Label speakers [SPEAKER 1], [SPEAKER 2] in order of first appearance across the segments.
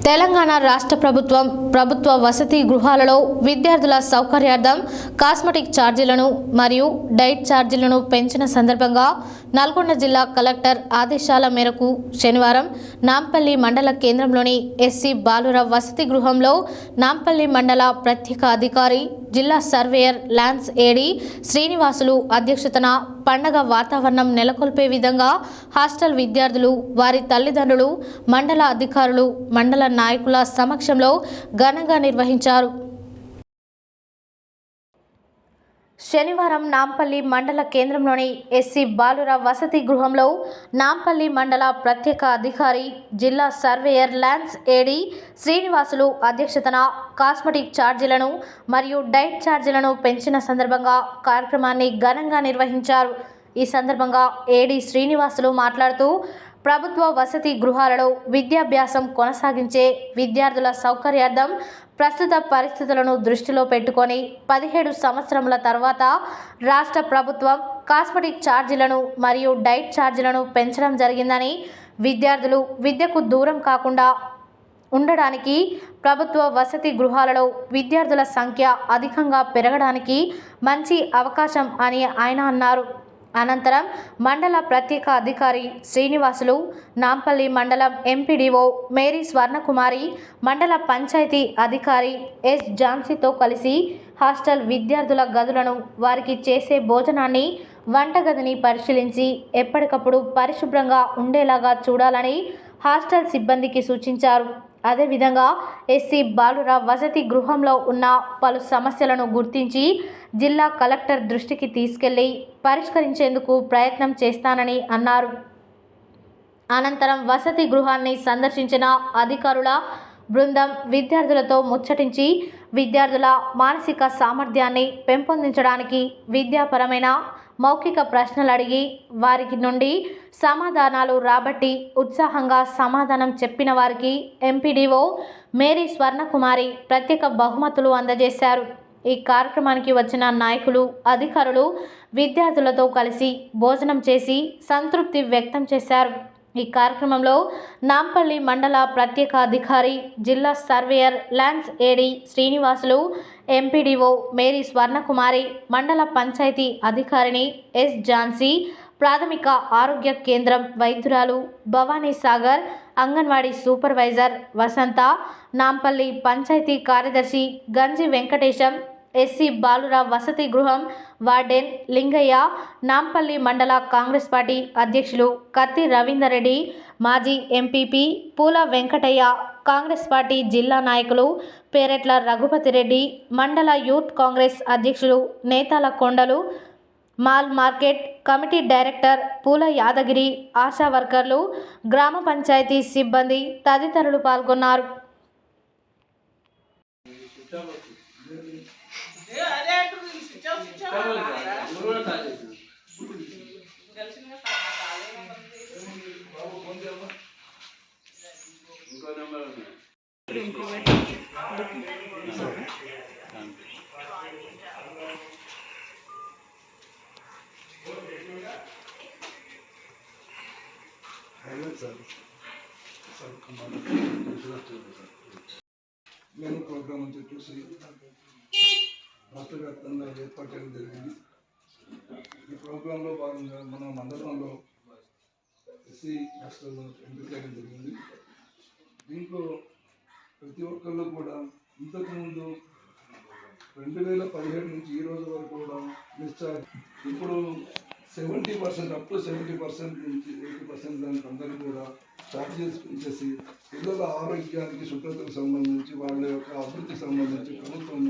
[SPEAKER 1] తెలంగాణ రాష్ట్ర ప్రభుత్వ వసతి గృహాలలో విద్యార్థుల సౌకర్యార్థం కాస్మెటిక్ ఛార్జీలను మరియు డైట్ ఛార్జీలను పెంచిన సందర్భంగా నల్గొండ జిల్లా కలెక్టర్ ఆదేశాల మేరకు శనివారం నాంపల్లి మండల కేంద్రంలోని ఎస్సీ బాలుర వసతి గృహంలో నాంపల్లి మండల ప్రత్యేక అధికారి జిల్లా సర్వేయర్ ల్యాన్స్ ఏడి శ్రీనివాసులు అధ్యక్షతన పండగ వాతావరణం నెలకొల్పే విధంగా హాస్టల్ విద్యార్థులు వారి తల్లిదండ్రులు మండల అధికారులు మండల నాయకుల సమక్షంలో ఘనంగా నిర్వహించారు. శనివారం నాంపల్లి మండల కేంద్రంలోని ఎస్సీ బాలుర వసతి గృహంలో నాంపల్లి మండల ప్రత్యేక అధికారి జిల్లా సర్వేయర్ ల్యాన్స్ ఏడి శ్రీనివాసులు అధ్యక్షతన కాస్మెటిక్ ఛార్జీలను మరియు డైట్ ఛార్జీలను పెంచిన సందర్భంగా కార్యక్రమాన్ని ఘనంగా నిర్వహించారు. ఈ సందర్భంగా ఏడి శ్రీనివాసులు మాట్లాడుతూ ప్రభుత్వ వసతి గృహాలలో విద్యాభ్యాసం కొనసాగించే విద్యార్థుల సౌకర్యార్థం ప్రస్తుత పరిస్థితులను దృష్టిలో పెట్టుకొని 17 సంవత్సరముల తర్వాత రాష్ట్ర ప్రభుత్వం కాస్మెటిక్ ఛార్జీలను మరియు డైట్ ఛార్జీలను పెంచడం జరిగిందని, విద్యార్థులు విద్యకు దూరం కాకుండా ఉండడానికి ప్రభుత్వ వసతి గృహాలలో విద్యార్థుల సంఖ్య అధికంగా పెరగడానికి మంచి అవకాశం అని ఆయన అన్నారు. అనంతరం మండల ప్రత్యేక అధికారి శ్రీనివాసులు, నాంపల్లి మండలం ఎంపీడీఓ మేరీ స్వర్ణకుమారి, మండల పంచాయతీ అధికారి ఎస్ ఝాన్సీతో కలిసి హాస్టల్ విద్యార్థుల గదులను, వారికి చేసే భోజనాన్ని, వంటగదిని పరిశీలించి ఎప్పటికప్పుడు పరిశుభ్రంగా ఉండేలాగా చూడాలని హాస్టల్ సిబ్బందికి సూచించారు. అదేవిధంగా ఎస్సీ బాలుర వసతి గృహంలో ఉన్న పలు సమస్యలను గుర్తించి జిల్లా కలెక్టర్ దృష్టికి తీసుకెళ్లి పరిష్కరించేందుకు ప్రయత్నం చేస్తానని అన్నారు. అనంతరం వసతి గృహాన్ని సందర్శించిన అధికారుల బృందం విద్యార్థులతో ముచ్చటించి విద్యార్థుల మానసిక సామర్థ్యాన్ని పెంపొందించడానికి విద్యాపరమైన మౌఖిక ప్రశ్నలు అడిగి వారికి నుండి సమాధానాలు రాబట్టి ఉత్సాహంగా సమాధానం చెప్పిన వారికి ఎంపీడీఓ మేరీ స్వర్ణకుమారి ప్రత్యేక బహుమతులు అందజేశారు. ఈ కార్యక్రమానికి వచ్చిన నాయకులు, అధికారులు విద్యార్థులతో కలిసి భోజనం చేసి సంతృప్తి వ్యక్తం చేశారు. ఈ కార్యక్రమంలో నాంపల్లి మండల ప్రత్యేక అధికారి జిల్లా surveyor lands AD Srinivasulu, MPDO Mary Swarnakumari, మండల పంచాయతీ అధికారిని ఎస్ ఝాన్సీ, ప్రాథమిక ఆరోగ్య కేంద్రం వైద్యురాలు భవానీ సాగర్, అంగన్వాడీ సూపర్వైజర్ వసంత, నాంపల్లి పంచాయతీ కార్యదర్శి గంజి వెంకటేశం, ఎస్సీ బాలుర వసతి గృహం వార్డెన్ లింగయ్య, నాంపల్లి మండల కాంగ్రెస్ పార్టీ అధ్యక్షులు కత్తి రవీందర్ రెడ్డి, మాజీ ఎంపీపీ పూల వెంకటయ్య, కాంగ్రెస్ పార్టీ జిల్లా నాయకులు పేరెట్ల రఘుపతిరెడ్డి, మండల యూత్ కాంగ్రెస్ అధ్యక్షులు నేతాల కొండలు, మాల్ మార్కెట్ కమిటీ డైరెక్టర్ పూల యాదగిరి, ఆశా వర్కర్లు, గ్రామ పంచాయతీ సిబ్బంది తదితరులు పాల్గొన్నారు.
[SPEAKER 2] నేను ప్రోగ్రామ్ అని చెప్పేసి రాష్ట్ర వ్యాప్తంగా ఏర్పాటు చేయడం జరిగింది. ఈ ప్రోగ్రాంలో భాగంగా మన మండలంలో ఎస్సీ హాస్టల్ ఎంపిక చేయడం జరిగింది. దీంట్లో ప్రతి ఒక్కళ్ళు కూడా ఇంతకుముందు 2017 నుంచి ఈ రోజు వరకు కూడా డిశ్చార్జ్, ఇప్పుడు 70% అప్ టు 70% నుంచి 80% దానికి అందరూ కూడా ఛార్జెస్ పెంచేసి పిల్లల ఆరోగ్యానికి, శుభ్రతకు సంబంధించి, వాళ్ళ యొక్క అభివృద్ధికి సంబంధించి ప్రభుత్వం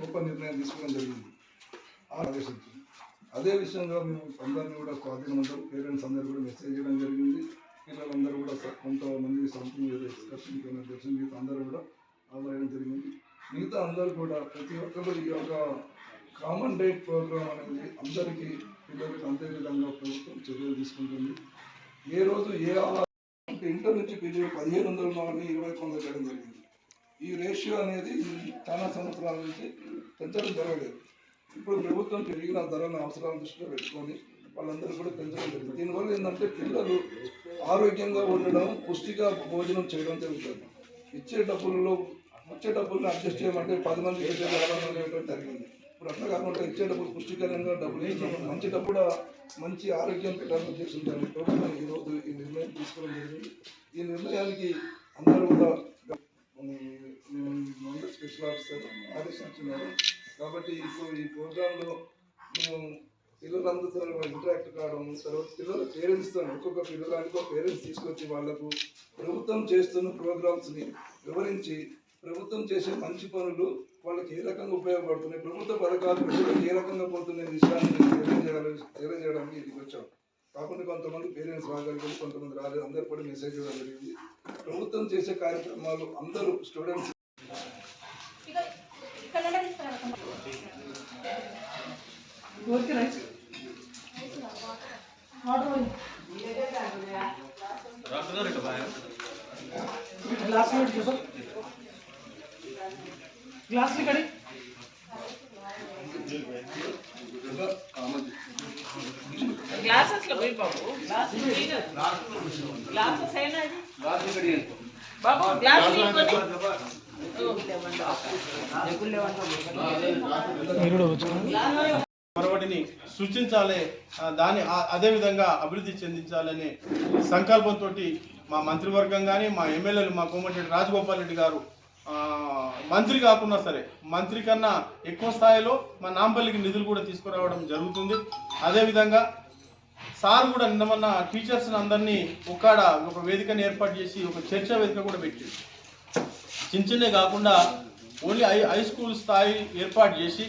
[SPEAKER 2] గొప్ప నిర్ణయం తీసుకోవడం జరిగింది, ఆదేశించింది. అదే విషయంగా మేము అందరినీ కూడా స్వాధీనమందరూ పేరెంట్స్ అందరూ కూడా మెసేజ్ చేయడం జరిగింది. పిల్లలందరూ కూడా కొంతమంది సంథింగ్ ఎక్స్కర్షన్ దర్శనం మిగతా అందరూ కూడా ఆదాయం జరిగింది. మిగతా అందరూ కూడా ప్రతి ఒక్కరు ఈ యొక్క కామన్ డైట్ ప్రోగ్రామ్ అనేది అందరికీ పిల్లలకి అందే విధంగా ప్రభుత్వం చర్యలు తీసుకుంటుంది. ఏ రోజు ఏ ఇంటర్ నుంచి పీజీ 1500 నుండి 20 చేయడం జరిగింది. ఈ రేషియో అనేది చాలా సంవత్సరాల నుంచి పెంచడం జరగలేదు. ఇప్పుడు ప్రభుత్వం పెరిగిన ధరల అవసరాలను దృష్టిలో పెట్టుకొని వాళ్ళందరూ కూడా పెంచడం జరిగింది. దీనివల్ల ఏంటంటే పిల్లలు ఆరోగ్యంగా ఉండడం, పుష్టిగా భోజనం చేయడం జరుగుతుంది. ఇచ్చే డబ్బుల్లో వచ్చే డబ్బులను అడ్జస్ట్ చేయమంటే 10 మంది ఇచ్చే 50 మంది ఇవ్వడం జరిగింది. ఇప్పుడు అట్లా కాకుండా ఇచ్చే డబ్బులు పుష్టికరంగా డబ్బులు ఇచ్చినప్పుడు మంచి డబ్బు కూడా మంచి ఆరోగ్యం పెట్టాలని ఉద్దేశించాలి. ప్రభుత్వం ఈరోజు ఈ నిర్ణయం తీసుకోవడం జరిగింది. ఈ నిర్ణయానికి అందరూ కూడా స్పెషల్ ఆఫీసర్ ఆదేశించున్నారు. కాబట్టి ఇప్పుడు ఈ ప్రోగ్రాంలో మేము పిల్లలందరితో ఇంటరాక్ట్ కావడం, తర్వాత పిల్లల పేరెంట్స్తో ఒక్కొక్క పిల్లలానికి ఒక పేరెంట్స్ తీసుకొచ్చి వాళ్ళకు ప్రభుత్వం చేస్తున్న ప్రోగ్రామ్స్ని వివరించి ప్రభుత్వం చేసే మంచి పనులు వాళ్ళకి ఏ రకంగా ఉపయోగపడుతున్నాయి, ప్రభుత్వ పథకాలు ప్రజలకు ఏ రకంగా పోతున్నాయి విషయాన్ని తెలియజేయడానికి ఇదికి వచ్చాం. కాకుండా కొంతమంది పేరెంట్స్ రాగలిగారు, కొంతమంది రాలేదు. అందరు కూడా మెసేజ్ ఇవ్వడం జరిగింది. ప్రభుత్వం చేసే కార్యక్రమాలు అందరూ స్టూడెంట్స్
[SPEAKER 3] ग्लास में कड़ी ग्लास असला भाई बाबू ग्लास ग्लास है ना जी ग्लास में कड़ी बाबू ग्लास में कड़ी
[SPEAKER 4] మరొకటిని సృష్టించాలి, దాన్ని అదేవిధంగా అభివృద్ధి చెందించాలనే సంకల్పంతో మా మంత్రివర్గం కానీ మా ఎమ్మెల్యేలు మా కోమటిరెడ్డి రాజగోపాల్ రెడ్డి గారు మంత్రి కాకున్నా సరే మంత్రి కన్నా ఎక్కువ స్థాయిలో మా నాంపల్లికి నిధులు కూడా తీసుకురావడం జరుగుతుంది. అదేవిధంగా సార్ కూడా నిన్న టీచర్స్ అందరినీ ఒక వేదికను ఏర్పాటు చేసి ఒక చర్చా వేదిక కూడా పెట్టింది. చిన్ననే కాకుండా ఓన్లీ హై స్కూల్ స్థాయి ఏర్పాటు చేసి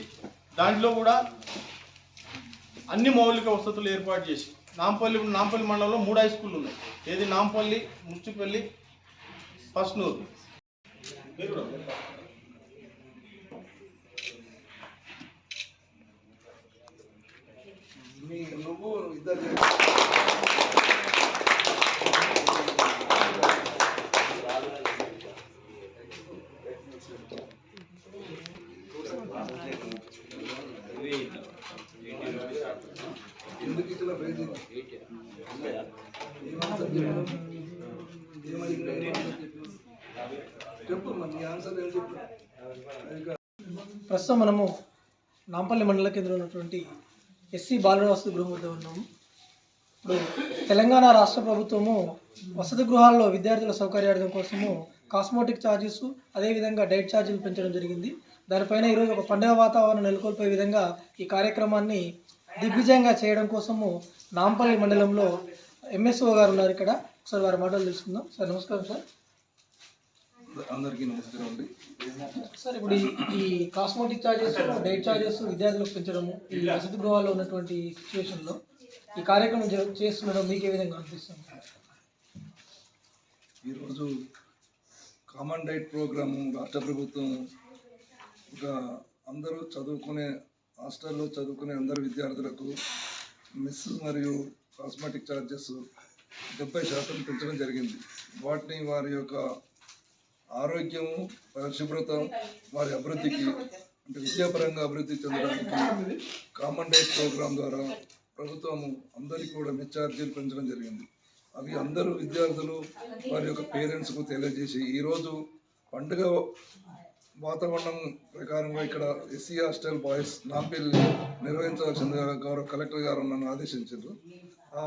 [SPEAKER 4] దాంట్లో కూడా అన్ని మౌలిక వసతులు ఏర్పాటు చేసి నాంపల్లి మండలంలో 3 హై స్కూళ్ళు ఉన్నాయి. ఏది నాంపల్లి, ముచ్చుపల్లి, పస్నూరు.
[SPEAKER 2] నువ్వు ఇద్దరు ఎందుకు ఇట్లా ప్రైజ్ చెప్పు నీ ఆన్సర్ ఏం చెప్పు.
[SPEAKER 5] ప్రస్తుతం మనము నాంపల్లి మండల కేంద్రంలో ఉన్నటువంటి ఎస్సీ బాలుర వసతి గృహం వద్ద ఉన్నాము. ఇప్పుడు తెలంగాణ రాష్ట్ర ప్రభుత్వము వసతి గృహాల్లో విద్యార్థుల సౌకర్యార్థం కోసము కాస్మోటిక్ ఛార్జెస్ అదేవిధంగా డైట్ ఛార్జీలు పెంచడం జరిగింది. దానిపైన ఈరోజు ఒక పండుగ వాతావరణం నెలకొల్పే విధంగా ఈ కార్యక్రమాన్ని దిగ్విజయంగా చేయడం కోసము నాంపల్లి మండలంలో ఎంఎస్ఓ గారు ఉన్నారు. ఇక్కడ ఒకసారి వారి మాటలు తెలుసుకుందాం. సార్ నమస్కారం. సార్
[SPEAKER 2] అందరికీ నమస్కారం అండి.
[SPEAKER 5] సార్ ఇప్పుడు ఈ కాస్మోటిక్ ఛార్జెస్ డైట్ ఛార్జెస్ విద్యార్థులకు పెంచడము ఈ వసతి గృహాల్లో ఉన్నటువంటి సిచ్యువేషన్లో ఈ కార్యక్రమం చేస్తుండడం మీకు ఏ విధంగా అనిపిస్తుంది?
[SPEAKER 2] ఈరోజు కామన్ డైట్ ప్రోగ్రాము రాష్ట్ర ప్రభుత్వం అందరూ చదువుకునే హాస్టల్లో చదువుకునే అందరు విద్యార్థులకు మెస్ మరియు కాస్మెటిక్ ఛార్జెస్ 70% పెంచడం జరిగింది. వాటిని వారి యొక్క ఆరోగ్యము, పరిశుభ్రత, వారి అభివృద్ధికి అంటే విద్యాపరంగా అభివృద్ధి చెందడానికి కామన్ డైట్ ప్రోగ్రాం ద్వారా ప్రభుత్వము అందరికీ కూడా మెస్ ఛార్జీలు పెంచడం జరిగింది. అవి అందరూ విద్యార్థులు వారి యొక్క పేరెంట్స్కు తెలియజేసి ఈరోజు పండుగ వాతావరణం ప్రకారంగా ఇక్కడ ఎస్సీ హాస్టల్ బాయ్స్ నాంపల్లి నిర్వహించవలసిందిగా గౌరవ కలెక్టర్ గారు నన్ను ఆదేశించారు. ఆ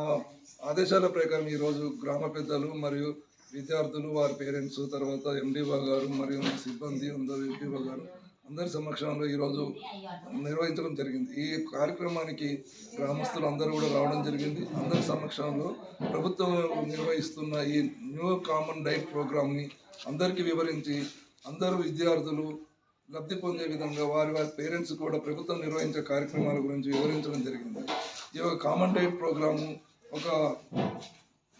[SPEAKER 2] ఆదేశాల ప్రకారం ఈరోజు గ్రామ పెద్దలు మరియు విద్యార్థులు వారి పేరెంట్స్ తర్వాత ఎండిఓ గారు మరియు సిబ్బంది అందరూ ఎండిఓ గారు అందరి సమక్షంలో ఈరోజు నిర్వహించడం జరిగింది. ఈ కార్యక్రమానికి గ్రామస్తులు అందరూ కూడా రావడం జరిగింది. అందరి సమక్షంలో ప్రభుత్వం నిర్వహిస్తున్న ఈ న్యూ కామన్ డైట్ ప్రోగ్రామ్ని అందరికీ వివరించి అందరూ విద్యార్థులు లబ్ధి పొందే విధంగా వారి పేరెంట్స్ కూడా ప్రభుత్వం నిర్వహించే కార్యక్రమాల గురించి వివరించడం జరిగింది. ఈ యొక్క కామన్ డైట్ ప్రోగ్రాము ఒక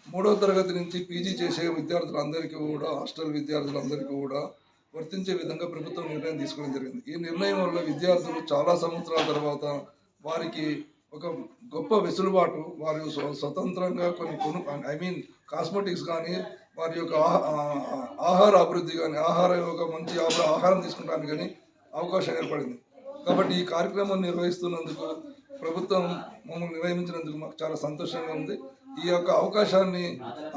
[SPEAKER 2] 3వ తరగతి నుంచి పీజీ చేసే విద్యార్థులందరికీ కూడా హాస్టల్ విద్యార్థులందరికీ కూడా వర్తించే విధంగా ప్రభుత్వం నిర్ణయం తీసుకోవడం జరిగింది. ఈ నిర్ణయం వల్ల విద్యార్థులు చాలా సంవత్సరాల తర్వాత వారికి ఒక గొప్ప వెసులుబాటు, వారి స్వతంత్రంగా కొన్ని కాస్మెటిక్స్ కానీ వారి యొక్క ఆహార అభివృద్ధి కానీ ఒక మంచి ఆహారం తీసుకోవడానికి కానీ అవకాశం ఏర్పడింది. కాబట్టి ఈ కార్యక్రమం నిర్వహిస్తున్నందుకు ప్రభుత్వం మమ్మల్ని నిర్వహించినందుకు మాకు చాలా సంతోషంగా ఉంది. ఈ యొక్క అవకాశాన్ని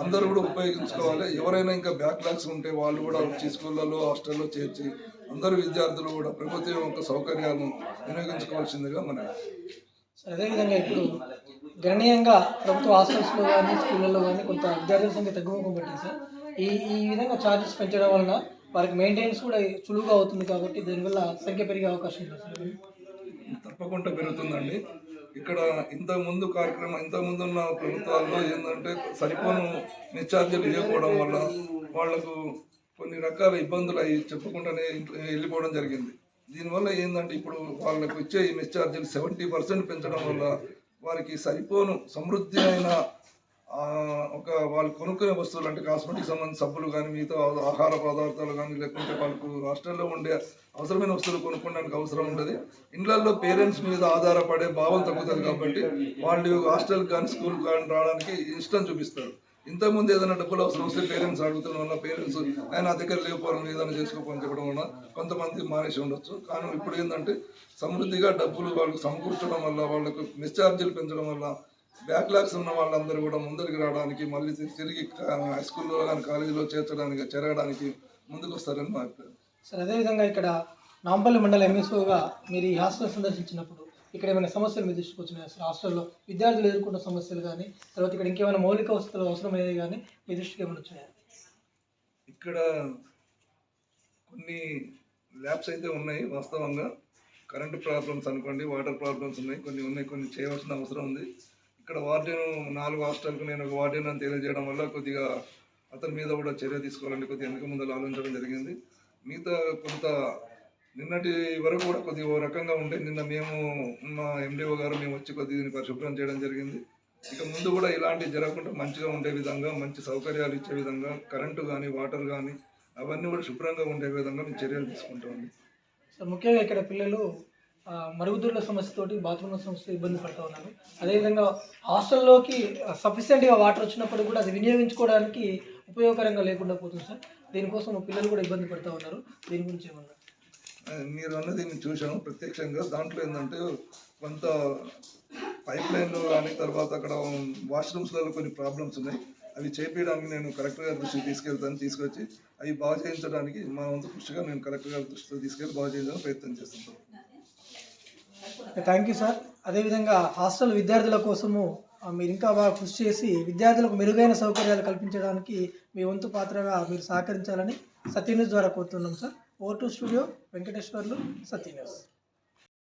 [SPEAKER 2] అందరూ కూడా ఉపయోగించుకోవాలి. ఎవరైనా ఇంకా బ్యాక్లాగ్స్ ఉంటే వాళ్ళు కూడా వచ్చి స్కూళ్ళలో హాస్టల్లో చేర్చి అందరూ విద్యార్థులు కూడా ప్రభుత్వం యొక్క సౌకర్యాలను వినియోగించుకోవాల్సిందిగా మనం.
[SPEAKER 5] అదేవిధంగా ఇప్పుడు గణనీయంగా ప్రభుత్వ హాస్టల్స్లో కానీ స్కూళ్ళల్లో కానీ కొంత విద్యార్థుల సంఖ్య తగ్గుముఖం పట్టింది సార్. ఈ విధంగా ఛార్జెస్ పెంచడం వలన వారికి మెయింటెనెన్స్ కూడా సులువుగా అవుతుంది కాబట్టి దీనివల్ల సంఖ్య పెరిగే అవకాశం ఉంది సార్.
[SPEAKER 2] తప్పకుండా పెరుగుతుందండి. ఇక్కడ ఇంతకుముందు ఉన్న ప్రభుత్వాల్లో ఏంటంటే సరిపోను డిశ్చార్జీలు ఇవ్వకపోవడం వల్ల వాళ్లకు కొన్ని రకాల ఇబ్బందులు అవి చెప్పకుండానే వెళ్ళిపోవడం జరిగింది. దీనివల్ల ఏంటంటే ఇప్పుడు వాళ్ళకు ఇచ్చే ఈ డిశ్చార్జీలు 70% పెంచడం వల్ల వారికి సరిపోను సమృద్ధి అయిన వాళ్ళు కొనుక్కునే వస్తువులు అంటే కాస్మెటిక్ సంబంధించిన సబ్బులు కానీ మిగతా ఆహార పదార్థాలు కానీ లేకుంటే వాళ్ళకు హాస్టల్లో ఉండే అవసరమైన వస్తువులు కొనుక్కోవడానికి అవసరం ఉంటుంది. ఇళ్లలో పేరెంట్స్ మీద ఆధారపడే భావం తగ్గుతుంది కాబట్టి వాళ్ళు హాస్టల్ కానీ స్కూల్ కానీ రావడానికి ఇష్టం చూపిస్తారు. ఇంతకుముందు ఏదైనా డబ్బులు అవసరం వస్తే పేరెంట్స్ అడుగుతున్న వల్ల పేరెంట్స్ ఆయన నా దగ్గర లేకపోవడం ఏదైనా చేసుకోకపోని చెప్పడం వల్ల కొంతమంది మానేసి ఉండొచ్చు. కానీ ఇప్పుడు ఏంటంటే సమృద్ధిగా డబ్బులు వాళ్ళకు సమకూర్చడం వల్ల వాళ్ళకు డిశ్చార్జీలు పెంచడం వల్ల బ్యాక్లాగ్స్ ఉన్న వాళ్ళందరూ కూడా ముందరికి రావడానికి మళ్ళీ తిరిగి హై స్కూల్లో కానీ కాలేజీలో చేరడానికి ముందుకు వస్తారని మా అభిప్రాయం.
[SPEAKER 5] సార్ అదేవిధంగా ఇక్కడ నాంపల్లి మండల ఎంఎస్ఓగా మీరు ఈ హాస్టల్ సందర్శించినప్పుడు ఇక్కడ ఏమైనా సమస్యలు మీ దృష్టికి వచ్చినాయి సార్? హాస్టల్లో విద్యార్థులు ఎదుర్కొన్న సమస్యలు కానీ తర్వాత ఇక్కడ ఇంకేమైనా మౌలిక వసతులు అవసరమయ్యేది కానీ మీ దృష్టికి ఏమైనా వచ్చినాయా?
[SPEAKER 2] ఇక్కడ కొన్ని ల్యాబ్స్ అయితే ఉన్నాయి. వాస్తవంగా కరెంటు ప్రాబ్లమ్స్ అనుకోండి, వాటర్ ప్రాబ్లమ్స్ ఉన్నాయి, కొన్ని చేయవలసిన అవసరం ఉంది. ఇక్కడ వార్డెన్ 4 హాస్టల్కు నేను ఒక వార్డెన్ అని తెలియజేయడం వల్ల కొద్దిగా అతని మీద కూడా చర్య తీసుకోవాలని కొద్దిగా వెనక ముందు ఆలోచించడం జరిగింది. మిగతా కొంత నిన్నటి వరకు కూడా కొద్దిగా ఓ రకంగా ఉంటే నిన్న మా ఎండిఓ గారు మేము వచ్చి కొద్దిగా దీన్ని పరిశుభ్రం చేయడం జరిగింది. ఇక ముందు కూడా ఇలాంటివి జరగకుండా మంచిగా ఉండే విధంగా మంచి సౌకర్యాలు ఇచ్చే విధంగా కరెంటు కానీ వాటర్ కానీ అవన్నీ కూడా శుభ్రంగా ఉండే విధంగా మేము చర్యలు తీసుకుంటామండి.
[SPEAKER 5] సార్ ముఖ్యంగా ఇక్కడ పిల్లలు మరుగుదొడ్ల సమస్యతోటి బాత్రూమ్ల సమస్య ఇబ్బంది పడుతూ ఉన్నారు. అదేవిధంగా హాస్టల్లోకి సఫిషియెంట్గా వాటర్ వచ్చినప్పుడు కూడా అది వినియోగించుకోవడానికి ఉపయోగకరంగా లేకుండా పోతుంది సార్. దీనికోసం పిల్లలు కూడా ఇబ్బంది పడుతూ ఉన్నారు. దీని గురించి ఏమన్నా?
[SPEAKER 2] మీరు అన్నది నేను చూశాను ప్రత్యక్షంగా. దాంట్లో ఏంటంటే కొంత పైప్ లైన్లు కానీ తర్వాత అక్కడ వాష్రూమ్స్లలో కొన్ని ప్రాబ్లమ్స్ ఉన్నాయి. అవి చేపించడానికి నేను కలెక్టర్ గారి దృష్టికి తీసుకొచ్చి అవి బాగు చేయించడానికి మా వంతు కృషిగా నేను కలెక్టర్ గారి దృష్టితో తీసుకెళ్ళి బాగు చేయించడానికి ప్రయత్నం చేస్తుంటాను.
[SPEAKER 5] Thank you sir. అదేవిధంగా హాస్టల్ విద్యార్థుల కోసము మీరు ఇంకా బాగా కృషి చేసి విద్యార్థులకు మెరుగైన సౌకర్యాలు కల్పించడానికి మీ వంతు పాత్రగా మీరు సహకరించాలని సత్య న్యూస్ ద్వారా కోరుతున్నాం sir. Over to studio Venkateswarlu, Satya news.